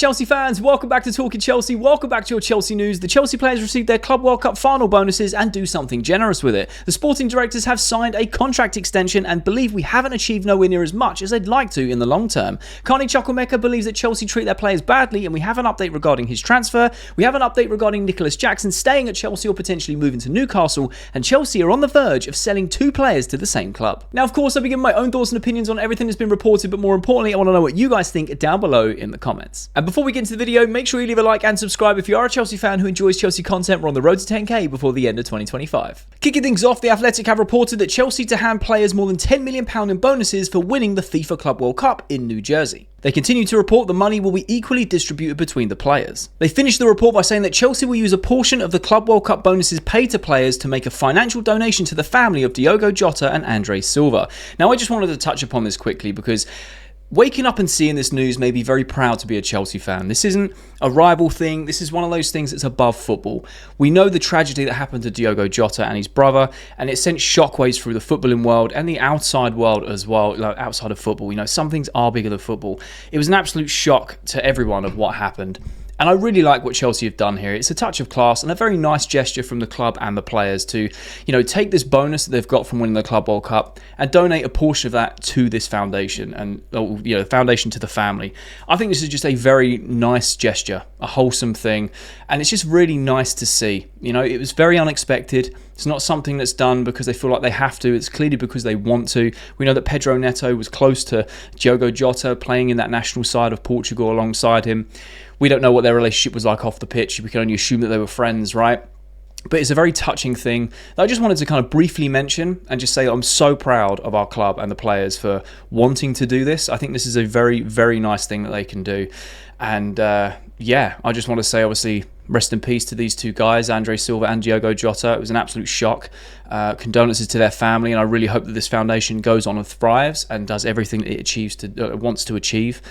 Chelsea fans, welcome back to Talking Chelsea, welcome back to your Chelsea news. The Chelsea players received their Club World Cup final bonuses and do something generous with it. The sporting directors have signed a contract extension and believe we haven't achieved nowhere near as much as they'd like to in the long term. Carney chukwuemeka believes that Chelsea treat their players badly, and we have an update regarding his transfer. We have an update regarding Nicolas Jackson staying at Chelsea or potentially moving to Newcastle, and Chelsea are on the verge of selling two players to the same club. Now, of course, I'll be giving my own thoughts and opinions on everything that's been reported, but more importantly, I want to know what you guys think down below in the comments. And before we get into the video, make sure you leave a like and subscribe if you are a Chelsea fan who enjoys Chelsea content. We're on the road to 10k before the end of 2025. Kicking things off, The Athletic have reported that Chelsea to hand players more than £10 million in bonuses for winning the FIFA Club World Cup in New Jersey. They continue to report the money will be equally distributed between the players. They finished the report by saying that Chelsea will use a portion of the Club World Cup bonuses paid to players to make a financial donation to the family of Diogo Jota and Andre Silva. Now, I just wanted to touch upon this quickly because waking up and seeing this news made me very proud to be a Chelsea fan. This isn't a rival thing. This is one of those things that's above football. We know the tragedy that happened to Diogo Jota and his brother, and it sent shockwaves through the footballing world and the outside world as well, like outside of football. You know, some things are bigger than football. It was an absolute shock to everyone of what happened. And I really like what Chelsea have done here. It's a touch of class and a very nice gesture from the club and the players to, take this bonus that they've got from winning the Club World Cup and donate a portion of that to this foundation and, the foundation to the family. I think this is just a very nice gesture, a wholesome thing, and it's just really nice to see. It was very unexpected. It's not something that's done because they feel like they have to. It's clearly because they want to. We know that Pedro Neto was close to Diogo Jota, playing in that national side of Portugal alongside him. We don't know what their relationship was like off the pitch. We can only assume that they were friends, right? But it's a very touching thing that I just wanted to kind of briefly mention and just say that I'm so proud of our club and the players for wanting to do this. I think this is a very, very nice thing that they can do. And I just want to say, obviously, rest in peace to these two guys, Andre Silva and Diogo Jota. It was an absolute shock. Condolences to their family, and I really hope that this foundation goes on and thrives and does everything that it wants to achieve.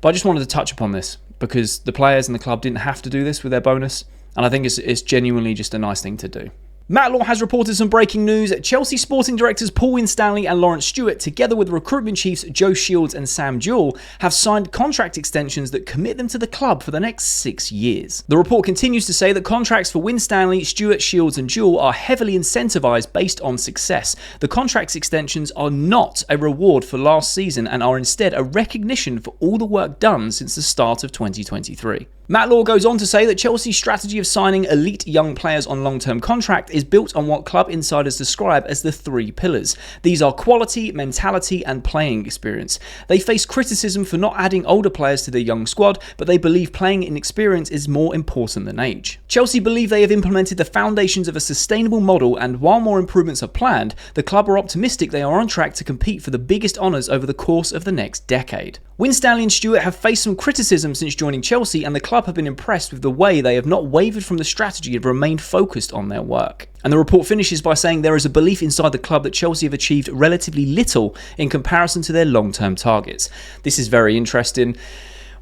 But I just wanted to touch upon this because the players and the club didn't have to do this with their bonus, and I think it's genuinely just a nice thing to do. Matt Law has reported some breaking news. Chelsea sporting directors Paul Winstanley and Lawrence Stewart, together with recruitment chiefs Joe Shields and Sam Jewell, have signed contract extensions that commit them to the club for the next 6 years. The report continues to say that contracts for Winstanley, Stewart, Shields and Jewell are heavily incentivised based on success. The contract extensions are not a reward for last season and are instead a recognition for all the work done since the start of 2023. Matt Law goes on to say that Chelsea's strategy of signing elite young players on long-term contract is built on what club insiders describe as the 3 pillars. These are quality, mentality and playing experience. They face criticism for not adding older players to their young squad, but they believe playing in experience is more important than age. Chelsea believe they have implemented the foundations of a sustainable model, and while more improvements are planned, the club are optimistic they are on track to compete for the biggest honours over the course of the next decade. Winstanley and Stewart have faced some criticism since joining Chelsea, and the club have been impressed with the way they have not wavered from the strategy and remained focused on their work. And the report finishes by saying there is a belief inside the club that Chelsea have achieved relatively little in comparison to their long-term targets. This is very interesting.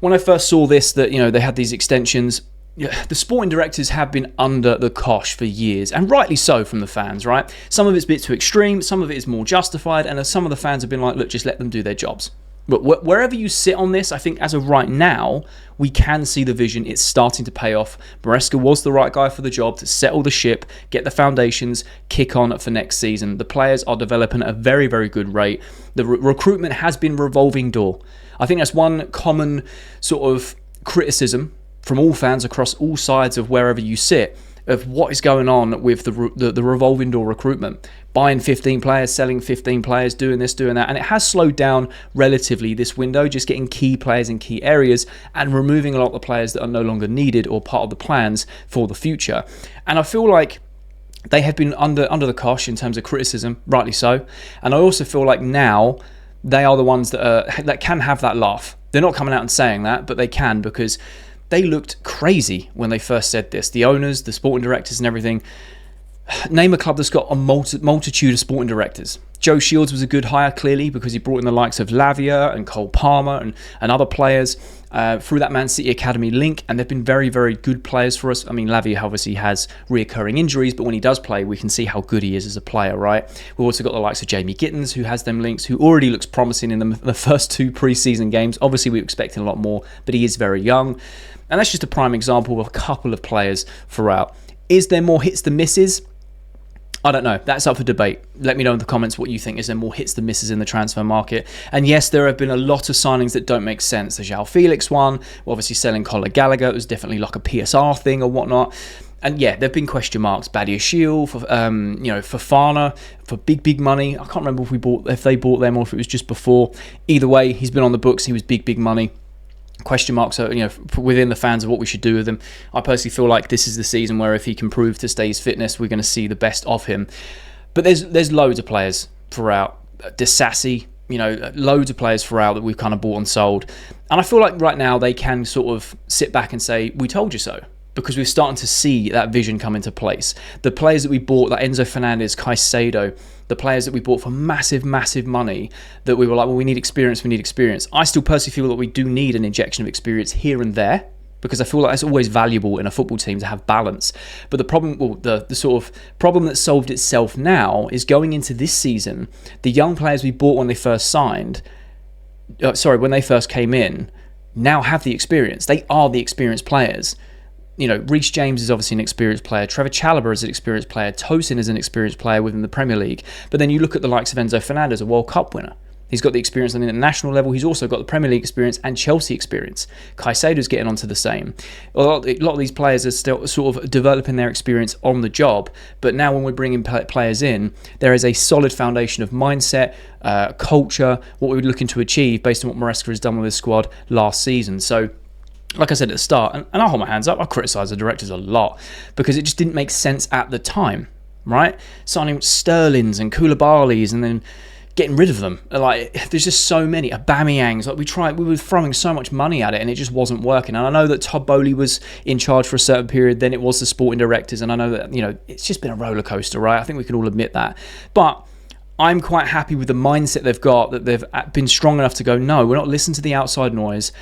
When I first saw this, that they had these extensions, the sporting directors have been under the cosh for years, and rightly so from the fans, right? Some of it's a bit too extreme, some of it is more justified, and some of the fans have been like, look, just let them do their jobs. But wherever you sit on this, I think as of right now, we can see the vision. It's starting to pay off. Maresca was the right guy for the job to settle the ship, get the foundations, kick on for next season. The players are developing at a very, very good rate. The recruitment has been revolving door. I think that's one common sort of criticism from all fans across all sides of wherever you sit, of what is going on with the revolving door recruitment. Buying 15 players, selling 15 players, doing this, doing that. And it has slowed down relatively this window, just getting key players in key areas and removing a lot of the players that are no longer needed or part of the plans for the future. And I feel like they have been under the cosh in terms of criticism, rightly so. And I also feel like now they are the ones that can have that laugh. They're not coming out and saying that, but they can, because they looked crazy when they first said this. The owners, the sporting directors and everything. Name a club that's got a multitude of sporting directors. Joe Shields was a good hire, clearly, because he brought in the likes of Lavia and Cole Palmer and other players. through that Man City Academy link, and they've been very, very good players for us. I mean, Lavia obviously has reoccurring injuries, but when he does play, we can see how good he is as a player, right? We've also got the likes of Jamie Gittins, who has them links, who already looks promising in the first 2 preseason games. Obviously, we were expecting a lot more, but he is very young. And that's just a prime example of a couple of players throughout. Is there more hits than misses? I don't know. That's up for debate. Let me know in the comments what you think. Is there more hits than misses in the transfer market? And yes, there have been a lot of signings that don't make sense. The João Felix one, we're obviously selling Conor Gallagher. It was definitely like a PSR thing or whatnot. And yeah, there have been question marks. Badiashile, for Fofana, for big money. I can't remember if they bought them or if it was just before. Either way, he's been on the books. He was big money. Question marks are, within the fans of what we should do with him. I personally feel like this is the season where if he can prove to stay his fitness, we're going to see the best of him. But there's loads of players throughout. Disasi, loads of players throughout that we've kind of bought and sold. And I feel like right now they can sort of sit back and say, we told you so. Because we're starting to see that vision come into place. The players that we bought, like Enzo Fernandez, Caicedo, the players that we bought for massive money, that we were like, well, we need experience. I still personally feel that we do need an injection of experience here and there, because I feel like it's always valuable in a football team to have balance. But the problem, the sort of problem that solved itself now is going into this season, the young players we bought when they first when they first came in, now have the experience. They are the experienced players. Reece James is obviously an experienced player. Trevor Chalobah is an experienced player. Tosin is an experienced player within the Premier League. But then you look at the likes of Enzo Fernandez, a World Cup winner. He's got the experience on the international level. He's also got the Premier League experience and Chelsea experience. Caicedo's getting onto the same. A lot of these players are still sort of developing their experience on the job. But now when we're bringing players in, there is a solid foundation of mindset, culture, what we're looking to achieve based on what Maresca has done with his squad last season. So, like I said at the start, and I'll hold my hands up, I criticise the directors a lot because it just didn't make sense at the time, right? Signing Sterlings and Koulibalys and then getting rid of them. Like, there's just so many. Aubameyangs. Like, we were throwing so much money at it and it just wasn't working. And I know that Todd Bowley was in charge for a certain period, then it was the sporting directors, and I know that, it's just been a roller coaster, right? I think we can all admit that. But I'm quite happy with the mindset they've got, that they've been strong enough to go, no, we're not listening to the outside noise.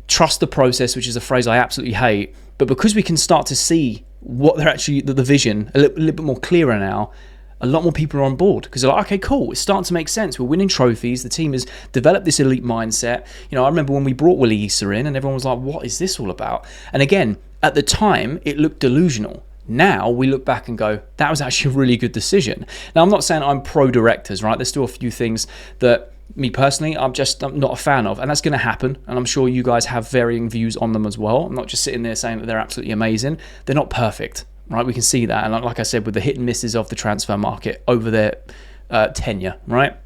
Trust the process, which is a phrase I absolutely hate. But because we can start to see what they're actually, the vision, a little bit more clearer now, a lot more people are on board because they're like, okay, cool, it's starting to make sense. We're winning trophies. The team has developed this elite mindset. I remember when we brought Willie Issa in and everyone was like, what is this all about? And again, at the time, it looked delusional. Now we look back and go, that was actually a really good decision. Now, I'm not saying I'm pro-directors, right? There's still a few things that me personally, I'm not a fan of, and that's going to happen, and I'm sure you guys have varying views on them as well. I'm not just sitting there saying that they're absolutely amazing. They're not perfect, right? We can see that, and like I said, with the hit and misses of the transfer market over their tenure, right?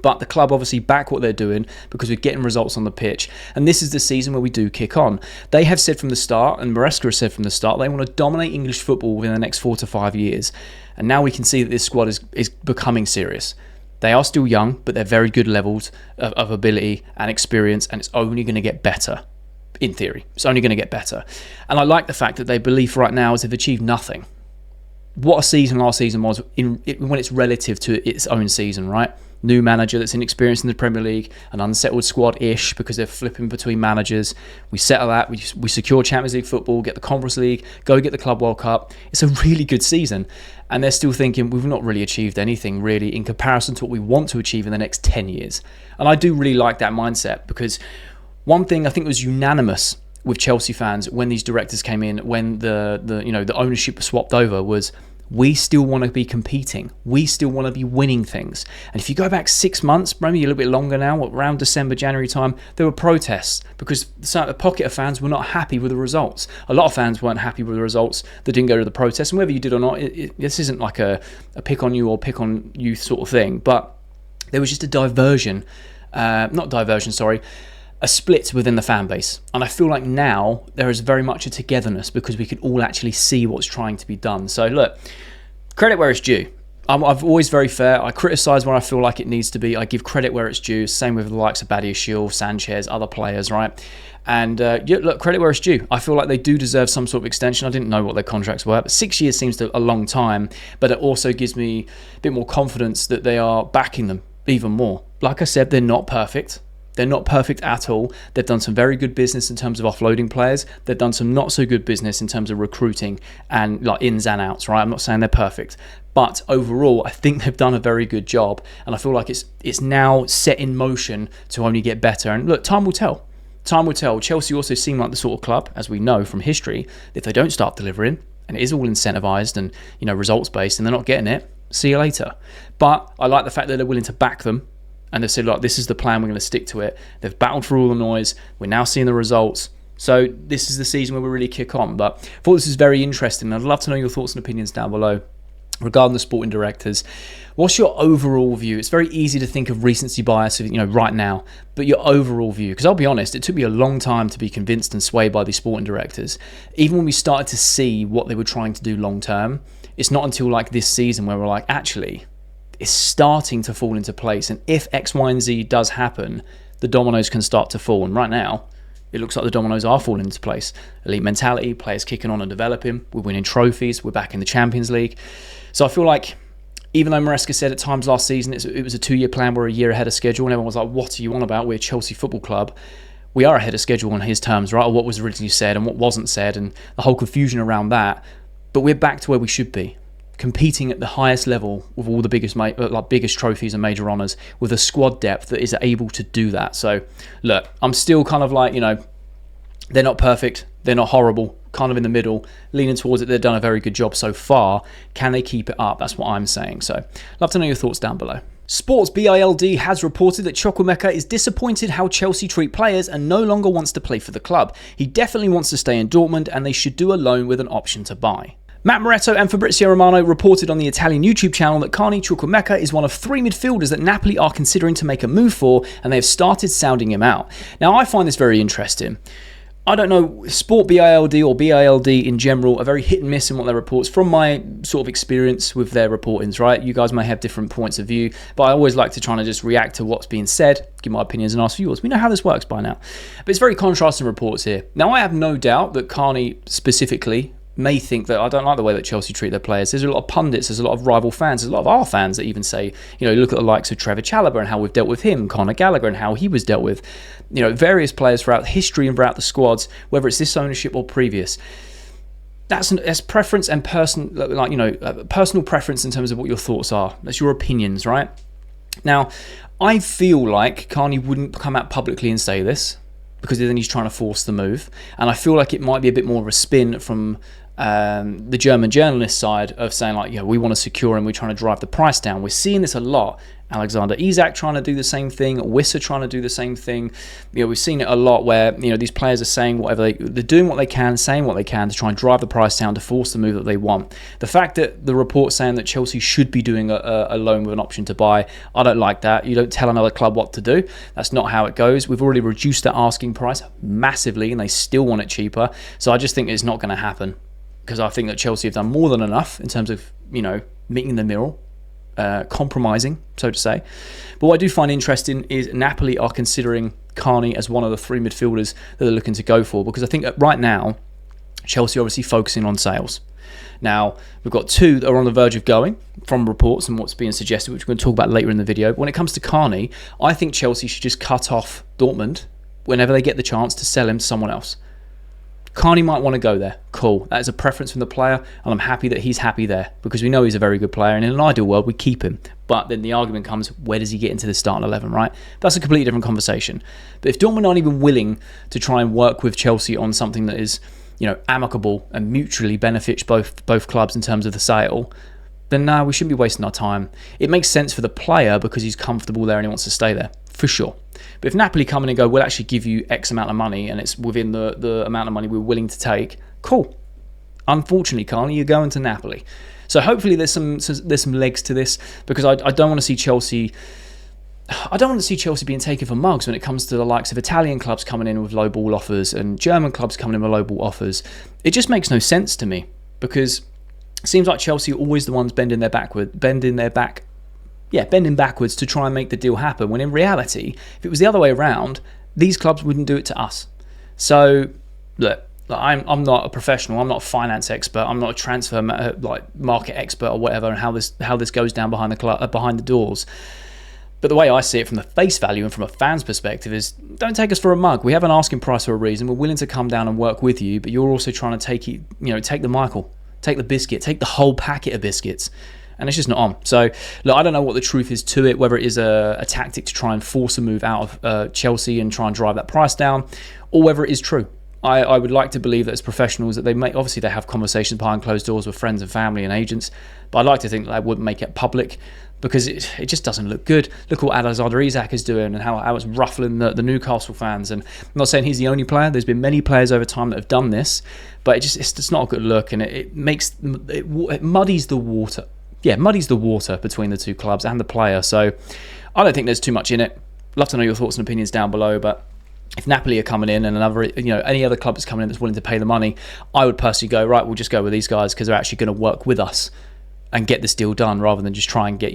But the club obviously back what they're doing because we're getting results on the pitch, and this is the season where we do kick on. They have said from the start, and Maresca has said from the start, they want to dominate English football within the next 4 to 5 years, and now we can see that this squad is becoming serious. They are still young, but they're very good levels of ability and experience, and it's only going to get better, in theory. It's only going to get better. And I like the fact that they believe right now is they've achieved nothing. What a season last season was when it's relative to its own season, right? New manager that's inexperienced in the Premier League, an unsettled squad-ish because they're flipping between managers. We settle that, we secure Champions League football, get the Conference League, go get the Club World Cup. It's a really good season. And they're still thinking we've not really achieved anything really in comparison to what we want to achieve in the next 10 years. And I do really like that mindset because one thing I think was unanimous with Chelsea fans when these directors came in, when the ownership was swapped over, was we still want to be competing. We still want to be winning things. And if you go back 6 months, maybe a little bit longer now, around December, January time, there were protests because a pocket of fans were not happy with the results. A lot of fans weren't happy with the results that didn't go to the protests. And whether you did or not, this isn't like a pick on you or pick on you sort of thing. But there was just a split within the fan base. And I feel like now there is very much a togetherness because we can all actually see what's trying to be done. So look, credit where it's due. I'm always very fair. I criticise where I feel like it needs to be. I give credit where it's due. Same with the likes of Badiashile, Sanchez, other players, right? And look, credit where it's due. I feel like they do deserve some sort of extension. I didn't know what their contracts were, but 6 years seems a long time. But it also gives me a bit more confidence that they are backing them even more. Like I said, they're not perfect. They're not perfect at all. They've done some very good business in terms of offloading players. They've done some not so good business in terms of recruiting and like ins and outs, right? I'm not saying they're perfect, but overall, I think they've done a very good job, and I feel like it's now set in motion to only get better. And look, time will tell. Time will tell. Chelsea also seem like the sort of club, as we know from history, that if they don't start delivering, and it is all incentivized and results based, and they're not getting it, see you later. But I like the fact that they're willing to back them, and they've said, like, this is the plan, we're going to stick to it. They've battled through all the noise. We're now seeing the results. So this is the season where we really kick on. But I thought this is very interesting. I'd love to know your thoughts and opinions down below regarding the sporting directors. What's your overall view? It's very easy to think of recency bias, right now, but your overall view, because I'll be honest, it took me a long time to be convinced and swayed by these sporting directors. Even when we started to see what they were trying to do long term, it's not until like this season where we're like, actually, it's starting to fall into place. And if X, Y, and Z does happen, the dominoes can start to fall. And right now, it looks like the dominoes are falling into place. Elite mentality, players kicking on and developing. We're winning trophies. We're back in the Champions League. So I feel like, even though Maresca said at times last season it was a 2-year plan, we're a year ahead of schedule, and everyone was like, what are you on about? We're Chelsea Football Club. We are ahead of schedule on his terms, right? Or what was originally said and what wasn't said, and the whole confusion around that. But we're back to where we should be, competing at the highest level with all the biggest trophies and major honours, with a squad depth that is able to do that. So, look, I'm still kind of like, they're not perfect, they're not horrible, kind of in the middle, leaning towards it. They've done a very good job so far. Can they keep it up? That's what I'm saying. So, love to know your thoughts down below. Sports BILD has reported that Chukwuemeka is disappointed how Chelsea treat players and no longer wants to play for the club. He definitely wants to stay in Dortmund, and they should do a loan with an option to buy. Matt Moretto and Fabrizio Romano reported on the Italian YouTube channel that Carney chukwuemeka is one of 3 midfielders that Napoli are considering to make a move for, and they have started sounding him out. Now, I find this very interesting. I don't know, Sport BILD or BILD in general are very hit and miss in what their reports, from my sort of experience with their reportings, right? You guys may have different points of view, but I always like to try and just react to what's being said, give my opinions and ask for yours. We know how this works by now. But it's very contrasting reports here. Now, I have no doubt that Carney specifically may think that I don't like the way that Chelsea treat their players. There's a lot of pundits, there's a lot of rival fans, there's a lot of our fans that even say, look at the likes of Trevor Chalobah and how we've dealt with him, Conor Gallagher and how he was dealt with, various players throughout history and throughout the squads, whether it's this ownership or previous. That's preference and personal preference in terms of what your thoughts are. That's your opinions, right? Now, I feel like Carney wouldn't come out publicly and say this, because then he's trying to force the move. And I feel like it might be a bit more of a spin from the German journalist side of saying, like, we want to secure him, we're trying to drive the price down. We're seeing this a lot. Alexander Isak trying to do the same thing, Wissa trying to do the same thing. We've seen it a lot where these players are saying whatever they're doing what they can, saying what they can to try and drive the price down to force the move that they want. The fact that the report saying that Chelsea should be doing a loan with an option to buy, I don't like that. You don't tell another club what to do. That's not how it goes. We've already reduced the asking price massively, and they still want it cheaper. So I just think it's not going to happen, because I think that Chelsea have done more than enough in terms of meeting the mirror. Compromising, so to say. But what I do find interesting is Napoli are considering Carney as one of the 3 midfielders that they're looking to go for, because I think right now Chelsea are obviously focusing on sales. Now, we've got 2 that are on the verge of going from reports and what's being suggested, which we're going to talk about later in the video. But when it comes to Carney, I think Chelsea should just cut off Dortmund whenever they get the chance to sell him to someone else. Carney might want to go there. Cool. That is a preference from the player, and I'm happy that he's happy there, because we know he's a very good player, and in an ideal world, we keep him. But then the argument comes, where does he get into the starting 11, right? That's a completely different conversation. But if Dortmund aren't even willing to try and work with Chelsea on something that is, amicable and mutually benefits both clubs in terms of the sale, then no, we shouldn't be wasting our time. It makes sense for the player because he's comfortable there and he wants to stay there, for sure. But if Napoli come in and go, we'll actually give you X amount of money and it's within the amount of money we're willing to take, cool. Unfortunately, Carney, you're going to Napoli. So hopefully there's some legs to this, because I don't want to see Chelsea. I don't want to see Chelsea being taken for mugs when it comes to the likes of Italian clubs coming in with low ball offers and German clubs coming in with low ball offers. It just makes no sense to me, because it seems like Chelsea are always the ones bending backwards to try and make the deal happen, when in reality, if it was the other way around, these clubs wouldn't do it to us. So, look, I'm not a professional, I'm not a finance expert, I'm not a transfer market expert or whatever, and how this goes down behind the doors. But the way I see it from the face value and from a fan's perspective is, don't take us for a mug. We have an asking price for a reason. We're willing to come down and work with you, but you're also trying to take it, take the Michael, take the biscuit, take the whole packet of biscuits. And it's just not on. So, look, I don't know what the truth is to it, whether it is a tactic to try and force a move out of Chelsea and try and drive that price down, or whether it is true. I would like to believe that as professionals that obviously they have conversations behind closed doors with friends and family and agents, but I'd like to think that they wouldn't make it public because it just doesn't look good. Look what Alexander Isak is doing and how it's ruffling the Newcastle fans. And I'm not saying he's the only player. There's been many players over time that have done this, but it's just not a good look, and it muddies the water. Yeah, muddies the water between the two clubs and the player. So I don't think there's too much in it. Love to know your thoughts and opinions down below, but if Napoli are coming in and any other club that's coming in that's willing to pay the money, I would personally go, right, we'll just go with these guys because they're actually going to work with us and get this deal done rather than just try and get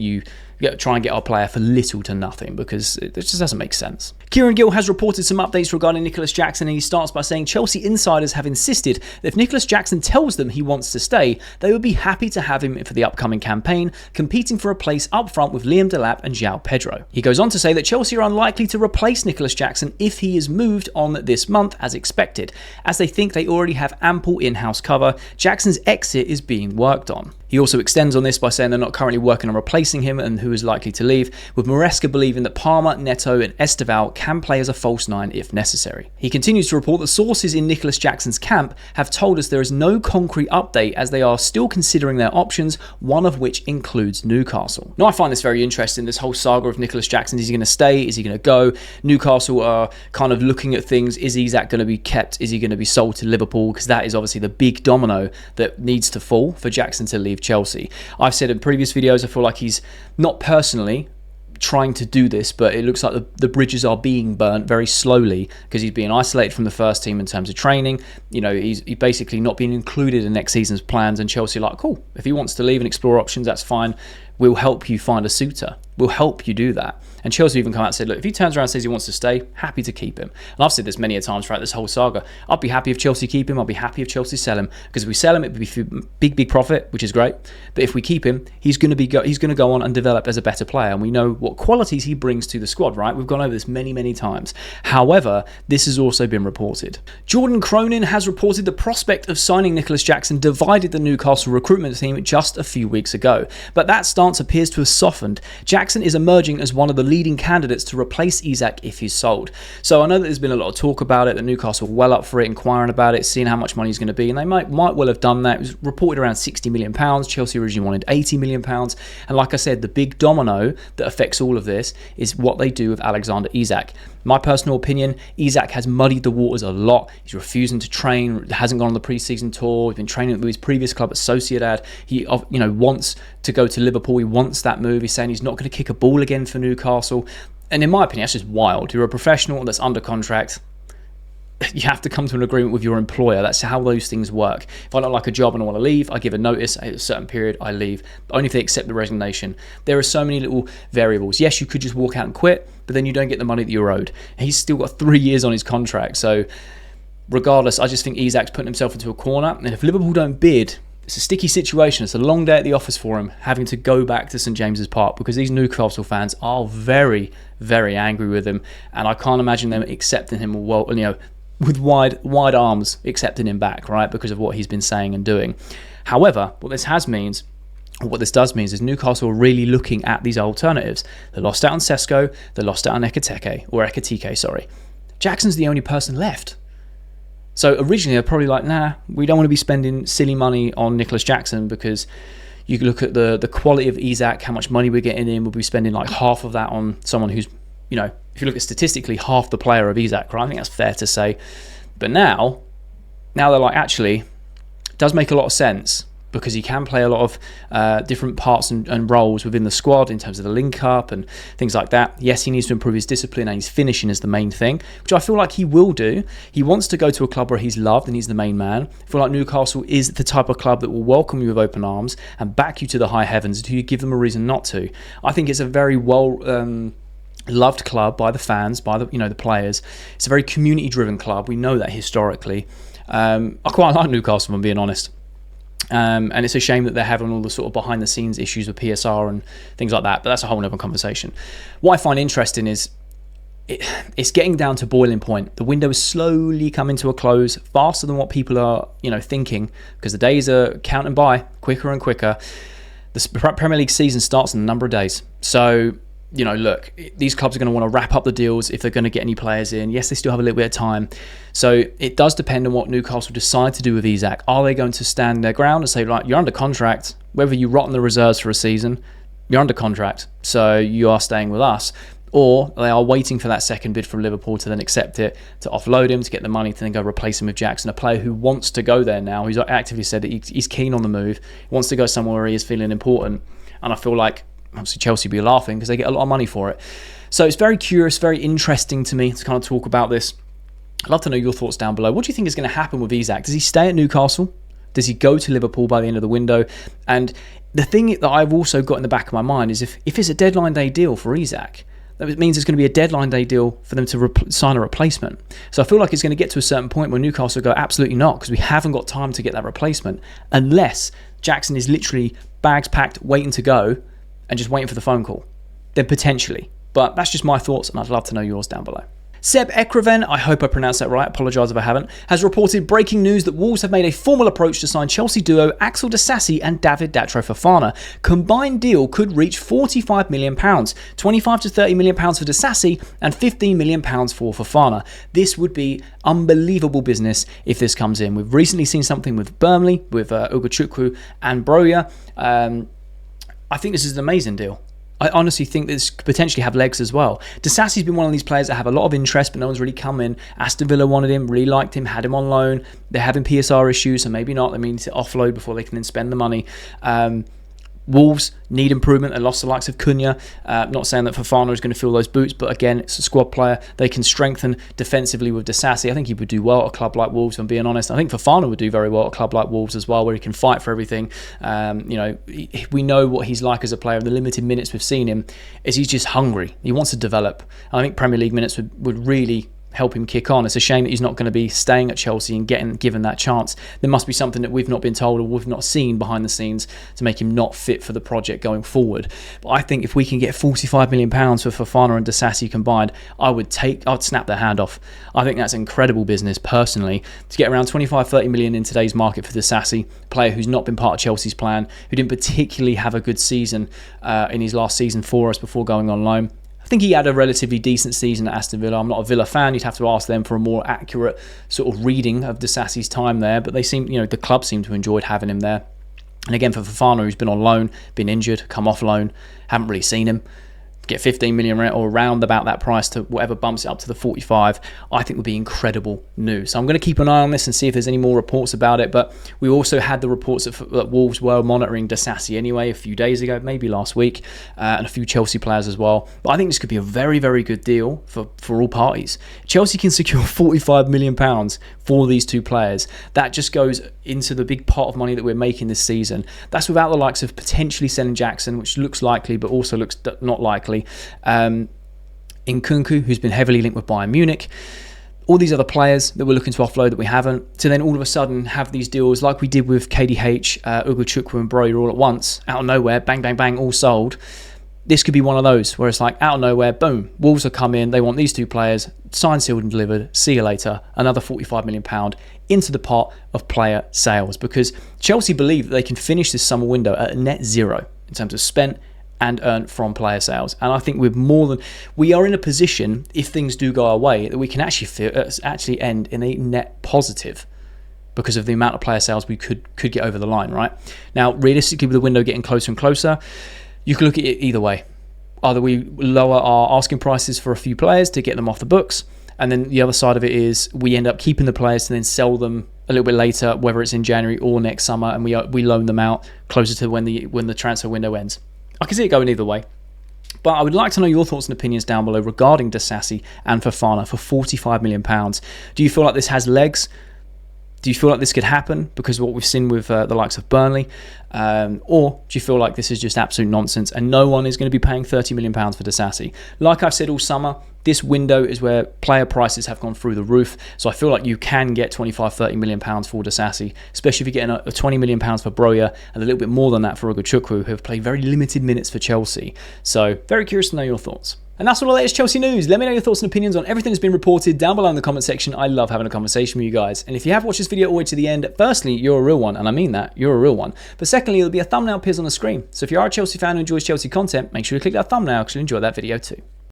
our player for little to nothing, because it just doesn't make sense. Kieran Gill has reported some updates regarding Nicolas Jackson, and he starts by saying Chelsea insiders have insisted that if Nicolas Jackson tells them he wants to stay, they would be happy to have him for the upcoming campaign, competing for a place up front with Liam Delap and João Pedro. He goes on to say that Chelsea are unlikely to replace Nicolas Jackson if he is moved on this month as expected, as they think they already have ample in-house cover. Jackson's exit is being worked on. He also extends on this by saying they're not currently working on replacing him and who is likely to leave, with Maresca believing that Palmer, Neto and Esteval can play as a false nine if necessary. He continues to report that sources in Nicolas Jackson's camp have told us there is no concrete update as they are still considering their options, one of which includes Newcastle. Now I find this very interesting, this whole saga of Nicolas Jackson. Is he going to stay? Is he going to go? Newcastle are kind of looking at things. Is Isak going to be kept? Is he going to be sold to Liverpool? Because that is obviously the big domino that needs to fall for Jackson to leave Chelsea. I've said in previous videos, I feel like he's not personally trying to do this, but it looks like the bridges are being burnt very slowly because he's being isolated from the first team in terms of training. He's basically not being included in next season's plans, and Chelsea are like, cool, if he wants to leave and explore options, that's fine. We'll help you find a suitor. We'll help you do that. And Chelsea even come out and said, look, if he turns around and says he wants to stay, happy to keep him. And I've said this many a times throughout this whole saga. I'd be happy if Chelsea keep him. I'll be happy if Chelsea sell him, because if we sell him, it'd be for big profit, which is great. But if we keep him, he's going to go on and develop as a better player. And we know what qualities he brings to the squad, right? We've gone over this many times. However, this has also been reported. Jordan Cronin has reported the prospect of signing Nicolas Jackson divided the Newcastle recruitment team just a few weeks ago. But that stance appears to have softened. Jackson is emerging as one of the leading candidates to replace Isak if he's sold. So I know that there's been a lot of talk about it, that Newcastle were well up for it, inquiring about it, seeing how much money he's going to be, and they might well have done that. It was reported around £60 million. Chelsea originally wanted £80 million. And like I said, the big domino that affects all of this is what they do with Alexander Isak. My personal opinion, Isak has muddied the waters a lot. He's refusing to train, hasn't gone on the pre-season tour. He's been training with his previous club at Sociedad. He wants to go to Liverpool. He wants that move. He's saying he's not going to kick a ball again for Newcastle. And in my opinion, that's just wild. You're a professional that's under contract. You have to come to an agreement with your employer. That's how those things work. If I don't like a job and I want to leave, I give a notice at a certain period, I leave. Only if they accept the resignation. There are so many little variables. Yes, you could just walk out and quit, but then you don't get the money that you're owed. He's still got 3 years on his contract. So regardless, I just think Isak's putting himself into a corner. And if Liverpool don't bid, it's a sticky situation. It's a long day at the office for him, having to go back to St James's Park, because these Newcastle fans are very angry with him. And I can't imagine them accepting him with wide arms, accepting him back, right, because of what he's been saying and doing. However, what this does mean is Newcastle are really looking at these alternatives. They lost out on Sesko, they lost out on Ekitike, sorry. Jackson's the only person left. So originally they're probably like, nah, we don't want to be spending silly money on Nicolas Jackson, because you look at the quality of Isak, how much money we're getting in, we'll be spending like half of that on someone who's, if you look at statistically, half the player of Isak, right? I think that's fair to say. But now they're like, actually, it does make a lot of sense, because he can play a lot of different parts and roles within the squad in terms of the link-up and things like that. Yes, he needs to improve his discipline, and his finishing is the main thing, which I feel like he will do. He wants to go to a club where he's loved and he's the main man. I feel like Newcastle is the type of club that will welcome you with open arms and back you to the high heavens until you give them a reason not to. I think it's a very loved club by the fans, by the players. It's a very community-driven club. We know that historically. I quite like Newcastle, if I'm being honest. And it's a shame that they're having all the sort of behind the scenes issues with PSR and things like that, but that's a whole other conversation. What I find interesting is it's getting down to boiling point. The window is slowly coming to a close, faster than what people are, thinking, because the days are counting by quicker and quicker. The Premier League season starts in a number of days. So, look, these clubs are going to want to wrap up the deals if they're going to get any players in. Yes, they still have a little bit of time. So it does depend on what Newcastle decide to do with Isak. Are they going to stand their ground and say, right, you're under contract, whether you rot in the reserves for a season, you're under contract, so you are staying with us? Or they are waiting for that second bid from Liverpool to then accept it, to offload him, to get the money to then go replace him with Jackson, a player who wants to go there now, who's actively said that he's keen on the move, wants to go somewhere where he is feeling important. And I feel like, obviously, Chelsea will be laughing because they get a lot of money for it. So it's very curious, very interesting to me to kind of talk about this. I'd love to know your thoughts down below. What do you think is going to happen with Isak? Does he stay at Newcastle? Does he go to Liverpool by the end of the window? And the thing that I've also got in the back of my mind is if it's a deadline day deal for Isak, that means it's going to be a deadline day deal for them to sign a replacement. So I feel like it's going to get to a certain point where Newcastle go, absolutely not, because we haven't got time to get that replacement, unless Jackson is literally bags packed, waiting to go, and just waiting for the phone call. Then potentially. But that's just my thoughts, and I'd love to know yours down below. Seb Ekreven, I hope I pronounced that right, apologise if I haven't, has reported breaking news that Wolves have made a formal approach to sign Chelsea duo Axel Disasi and David Datro Fofana. Combined deal could reach £45 million, £25 to £30 million for Disasi and £15 million for Fofana. This would be unbelievable business if this comes in. We've recently seen something with Burnley, with Chukwu and Broja. I think this is an amazing deal. I honestly think this could potentially have legs as well. Disasi's been one of these players that have a lot of interest, but no one's really come in. Aston Villa wanted him, really liked him, had him on loan. They're having PSR issues, so maybe not. They need to offload before they can then spend the money. Wolves need improvement. They lost the likes of Cunha. Not saying that Fofana is going to fill those boots, but again, it's a squad player. They can strengthen defensively with Disasi. I think he would do well at a club like Wolves, if I'm being honest. I think Fofana would do very well at a club like Wolves as well, where he can fight for everything. We know what he's like as a player. The limited minutes we've seen him is he's just hungry. He wants to develop. I think Premier League minutes would really help him kick on. It's a shame that he's not going to be staying at Chelsea and getting given that chance. There must be something that we've not been told or we've not seen behind the scenes to make him not fit for the project going forward. But I think if we can get £45 million for Fofana and Disasi combined, I'd snap their hand off. I think that's incredible business personally, to get around 25-30 million in today's market for Disasi, a player who's not been part of Chelsea's plan, who didn't particularly have a good season in his last season for us before going on loan. I think he had a relatively decent season at Aston Villa. I'm not a Villa fan. You'd have to ask them for a more accurate sort of reading of Disasi's time there. But they seem, the club seemed to enjoy having him there. And again, for Fofana, who's been on loan, been injured, come off loan, haven't really seen him. Get 15 million or around about that price to whatever bumps it up to the 45, I think would be incredible news. So I'm going to keep an eye on this and see if there's any more reports about it. But we also had the reports that Wolves were monitoring Disasi anyway a few days ago, maybe last week, and a few Chelsea players as well. But I think this could be a very, very good deal for all parties. Chelsea can secure £45 million for these two players. That just goes into the big pot of money that we're making this season. That's without the likes of potentially selling Jackson, which looks likely but also looks not likely. Nkunku, who's been heavily linked with Bayern Munich, all these other players that we're looking to offload that we haven't, to then all of a sudden have these deals like we did with KDH, Chukwu and Broja all at once, out of nowhere, bang, bang, bang, all sold. This could be one of those where it's like out of nowhere, boom, Wolves have come in, they want these two players, signed, sealed and delivered, see you later, another £45 million into the pot of player sales, because Chelsea believe that they can finish this summer window at net zero in terms of spent and earned from player sales. And I think we are in a position, if things do go our way, that we can actually end in a net positive because of the amount of player sales we could get over the line, right? Now, realistically, with the window getting closer and closer, you can look at it either way. Either we lower our asking prices for a few players to get them off the books, and then the other side of it is we end up keeping the players and then sell them a little bit later, whether it's in January or next summer, and we loan them out closer to when the transfer window ends. I can see it going either way. But I would like to know your thoughts and opinions down below regarding Disasi and Fofana for £45 million. Do you feel like this has legs? Do you feel like this could happen because of what we've seen with the likes of Burnley? Or do you feel like this is just absolute nonsense and no one is going to be paying £30 million for disasi? Like I've said all summer, this window is where player prices have gone through the roof. So I feel like you can get £25-30 million for disasi, especially if you're getting a £20 million for Broja and a little bit more than that for Chukwu, who have played very limited minutes for Chelsea. So very curious to know your thoughts. And that's all the latest Chelsea news. Let me know your thoughts and opinions on everything that's been reported down below in the comment section. I love having a conversation with you guys. And if you have watched this video all the way to the end, firstly, you're a real one, and I mean that, you're a real one. But secondly, there'll be a thumbnail appears on the screen. So if you are a Chelsea fan who enjoys Chelsea content, make sure you click that thumbnail because you'll enjoy that video too.